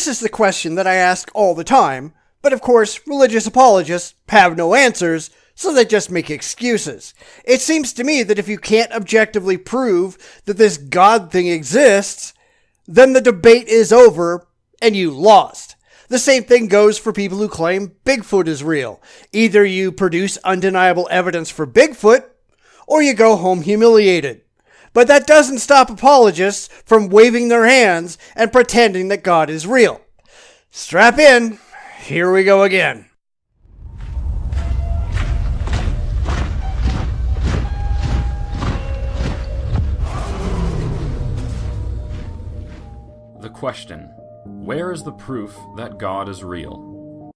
This is the question that I ask all the time, but of course, religious apologists have no answers, so they just make excuses. It seems to me that if you can't objectively prove that this God thing exists, then the debate is over and you lost. The same thing goes for people who claim Bigfoot is real. Either you produce undeniable evidence for Bigfoot, or you go home humiliated. But that doesn't stop apologists from waving their hands and pretending that God is real. Strap in, here we go again. The question: where is the proof that God is real?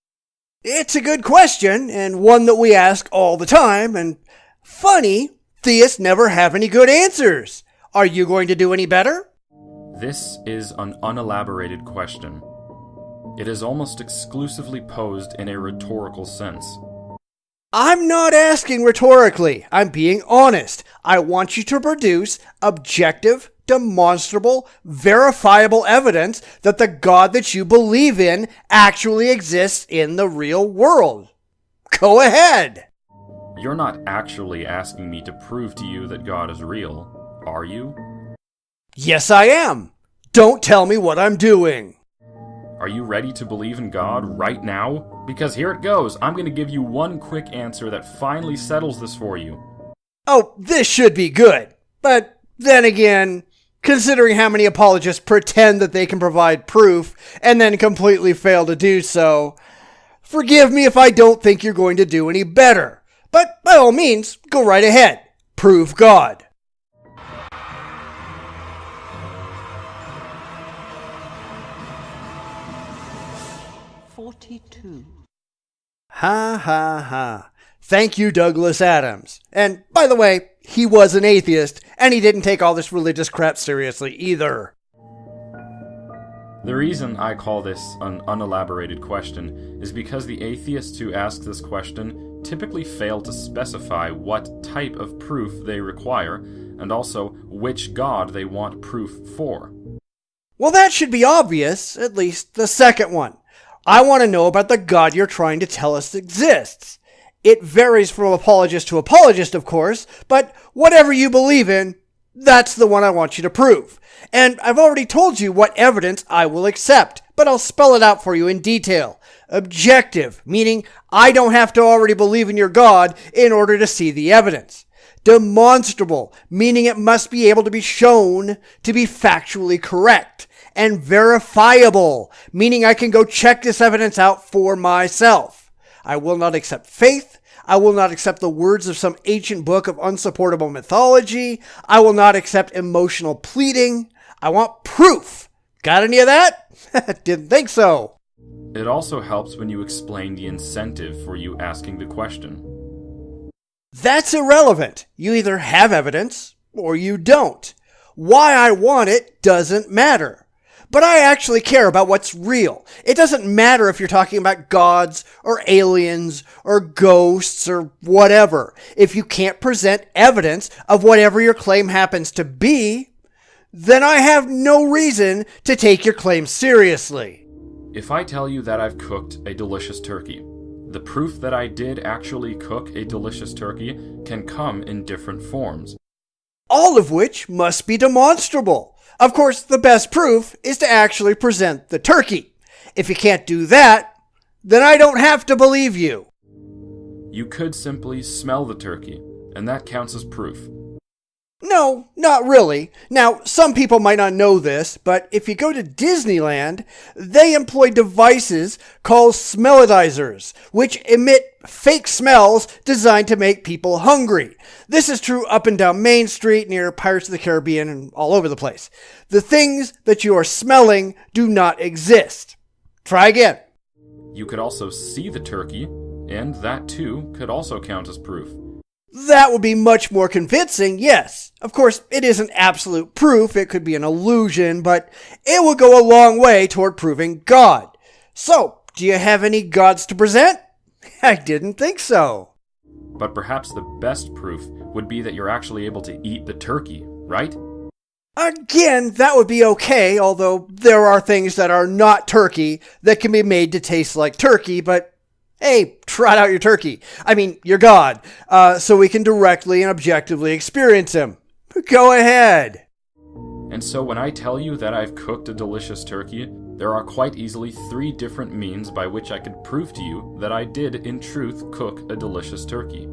It's a good question, and one that we ask all the time, and funny, theists never have any good answers. Are you going to do any better? This is an unelaborated question. It is almost exclusively posed in a rhetorical sense. I'm not asking rhetorically. I'm being honest. I want you to produce objective, demonstrable, verifiable evidence that the God that you believe in actually exists in the real world. Go ahead. You're not actually asking me to prove to you that God is real, are you? Yes, I am. Don't tell me what I'm doing. Are you ready to believe in God right now? Because here it goes. I'm going to give you one quick answer that finally settles this for you. Oh, this should be good. But then again, considering how many apologists pretend that they can provide proof and then completely fail to do so, forgive me if I don't think you're going to do any better. But by all means, go right ahead. Prove God. Ha ha ha. Thank you, Douglas Adams. And by the way, he was an atheist, and he didn't take all this religious crap seriously either. The reason I call this an unelaborated question is because the atheists who ask this question typically fail to specify what type of proof they require, and also which God they want proof for. Well, that should be obvious, at least the second one. I want to know about the God you're trying to tell us exists. It varies from apologist to apologist, of course, but whatever you believe in, that's the one I want you to prove. And I've already told you what evidence I will accept, but I'll spell it out for you in detail. Objective, meaning I don't have to already believe in your God in order to see the evidence. Demonstrable, meaning it must be able to be shown to be factually correct. And verifiable, meaning I can go check this evidence out for myself. I will not accept faith. I will not accept the words of some ancient book of unsupportable mythology. I will not accept emotional pleading. I want proof. Got any of that? Didn't think so. It also helps when you explain the incentive for you asking the question. That's irrelevant. You either have evidence or you don't. Why I want it doesn't matter. But I actually care about what's real. It doesn't matter if you're talking about gods or aliens or ghosts or whatever. If you can't present evidence of whatever your claim happens to be, then I have no reason to take your claim seriously. If I tell you that I've cooked a delicious turkey, the proof that I did actually cook a delicious turkey can come in different forms. All of which must be demonstrable. Of course, the best proof is to actually present the turkey. If you can't do that, then I don't have to believe you. You could simply smell the turkey, and that counts as proof. No, not really. Now, some people might not know this, but if you go to Disneyland, they employ devices called smellodizers, which emit fake smells designed to make people hungry. This is true up and down Main Street, near Pirates of the Caribbean, and all over the place. The things that you are smelling do not exist. Try again. You could also see the turkey, and that too could also count as proof. That would be much more convincing, yes. Of course, it isn't absolute proof, it could be an illusion, but it would go a long way toward proving God. So, do you have any gods to present? I didn't think so. But perhaps the best proof would be that you're actually able to eat the turkey, right? Again, that would be okay, although there are things that are not turkey that can be made to taste like turkey, but hey, trot out your turkey. I mean, your God, so we can directly and objectively experience him. Go ahead. And so when I tell you that I've cooked a delicious turkey, there are quite easily 3 different means by which I could prove to you that I did in truth cook a delicious turkey.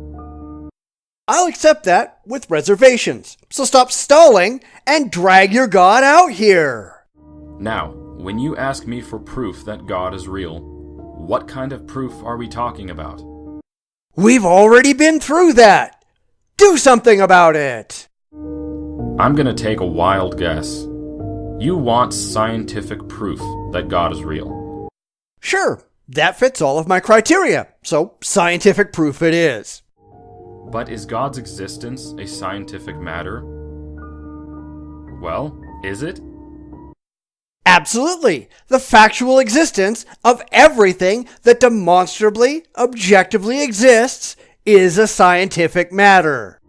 I'll accept that with reservations, so stop stalling and drag your God out here. Now, when you ask me for proof that God is real, what kind of proof are we talking about? We've already been through that. Do something about it. I'm gonna take a wild guess. You want scientific proof that God is real. Sure, that fits all of my criteria, so scientific proof it is. But is God's existence a scientific matter? Well, is it? Absolutely. The factual existence of everything that demonstrably, objectively exists is a scientific matter.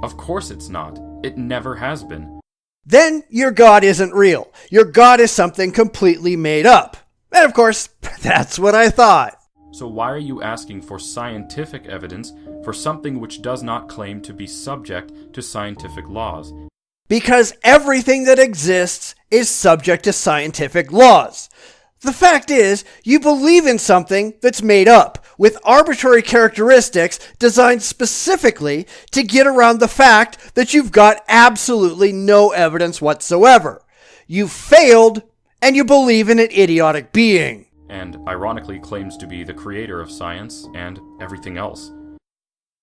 Of course it's not. It never has been. Then your God isn't real. Your God is something completely made up. And of course, that's what I thought. So why are you asking for scientific evidence for something which does not claim to be subject to scientific laws? Because everything that exists is subject to scientific laws. The fact is, you believe in something that's made up, with arbitrary characteristics designed specifically to get around the fact that you've got absolutely no evidence whatsoever. You've failed, and you believe in an idiotic being. And ironically claims to be the creator of science and everything else.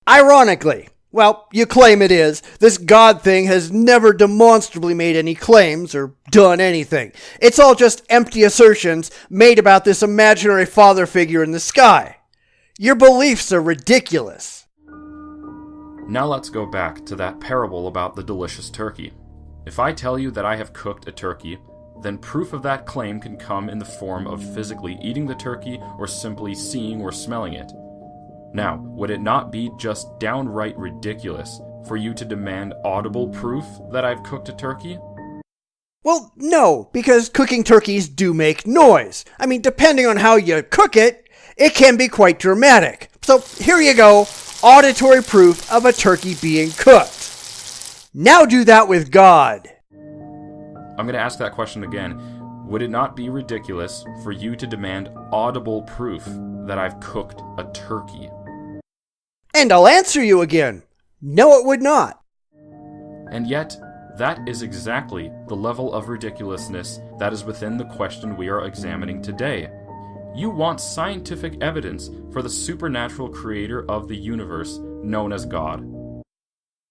Ironically. Well, you claim it is. This God thing has never demonstrably made any claims or done anything. It's all just empty assertions made about this imaginary father figure in the sky. Your beliefs are ridiculous. Now let's go back to that parable about the delicious turkey. If I tell you that I have cooked a turkey, then proof of that claim can come in the form of physically eating the turkey or simply seeing or smelling it. Now, would it not be just downright ridiculous for you to demand audible proof that I've cooked a turkey? Well, no, because cooking turkeys do make noise. I mean, depending on how you cook it, it can be quite dramatic. So here you go, auditory proof of a turkey being cooked. Now do that with God. I'm going to ask that question again. Would it not be ridiculous for you to demand audible proof that I've cooked a turkey? And I'll answer you again. No, it would not. And yet, that is exactly the level of ridiculousness that is within the question we are examining today. You want scientific evidence for the supernatural creator of the universe known as God.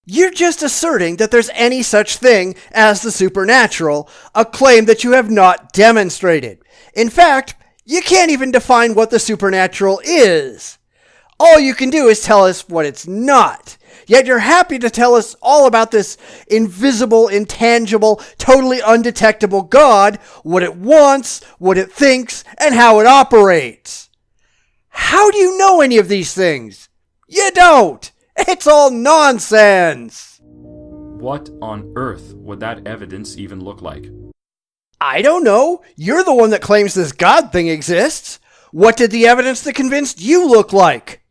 You're just asserting that there's any such thing as the supernatural, a claim that you have not demonstrated. In fact, you can't even define what the supernatural is. All you can do is tell us what it's not. Yet you're happy to tell us all about this invisible, intangible, totally undetectable God, what it wants, what it thinks, and how it operates. How do you know any of these things? You don't! It's all nonsense! What on earth would that evidence even look like? I don't know. You're the one that claims this God thing exists. What did the evidence that convinced you look like?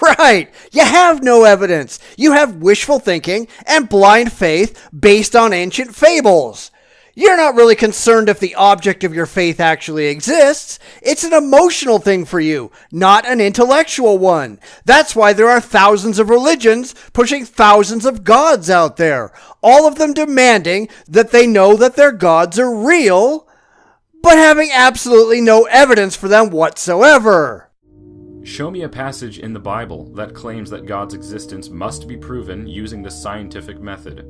Right, you have no evidence. You have wishful thinking and blind faith based on ancient fables. You're not really concerned if the object of your faith actually exists. It's an emotional thing for you, not an intellectual one. That's why there are thousands of religions pushing thousands of gods out there, all of them demanding that they know that their gods are real, but having absolutely no evidence for them whatsoever. Show me a passage in the Bible that claims that God's existence must be proven using the scientific method.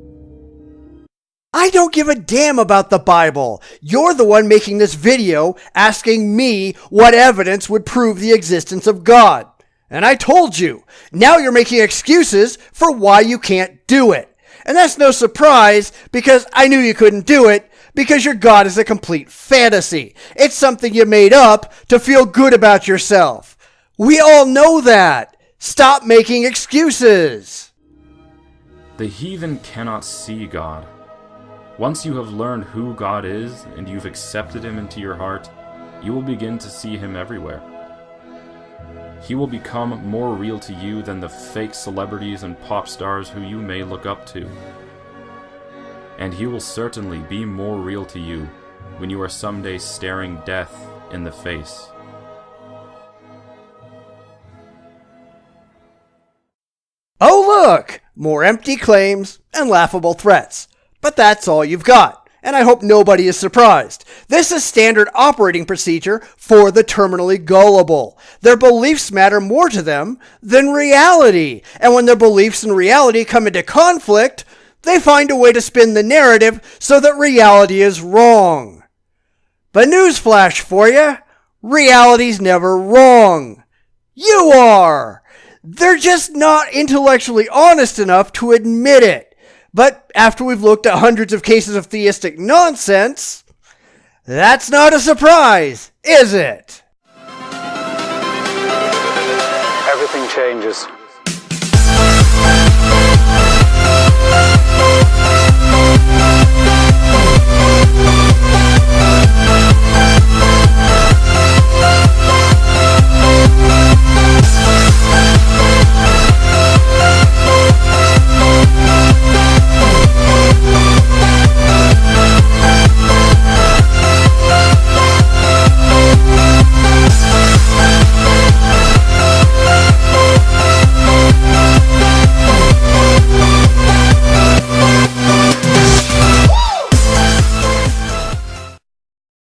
I don't give a damn about the Bible. You're the one making this video asking me what evidence would prove the existence of God. And I told you. Now you're making excuses for why you can't do it. And that's no surprise because I knew you couldn't do it because your God is a complete fantasy. It's something you made up to feel good about yourself. We all know that. Stop making excuses. The heathen cannot see God. Once you have learned who God is and you've accepted Him into your heart, you will begin to see Him everywhere. He will become more real to you than the fake celebrities and pop stars who you may look up to. And He will certainly be more real to you when you are someday staring death in the face. Oh look! More empty claims and laughable threats. But that's all you've got, and I hope nobody is surprised. This is standard operating procedure for the terminally gullible. Their beliefs matter more to them than reality, and when their beliefs and reality come into conflict, they find a way to spin the narrative so that reality is wrong. But newsflash for you, reality's never wrong. You are! They're just not intellectually honest enough to admit it. But after we've looked at hundreds of cases of theistic nonsense, that's not a surprise, is it? Everything changes.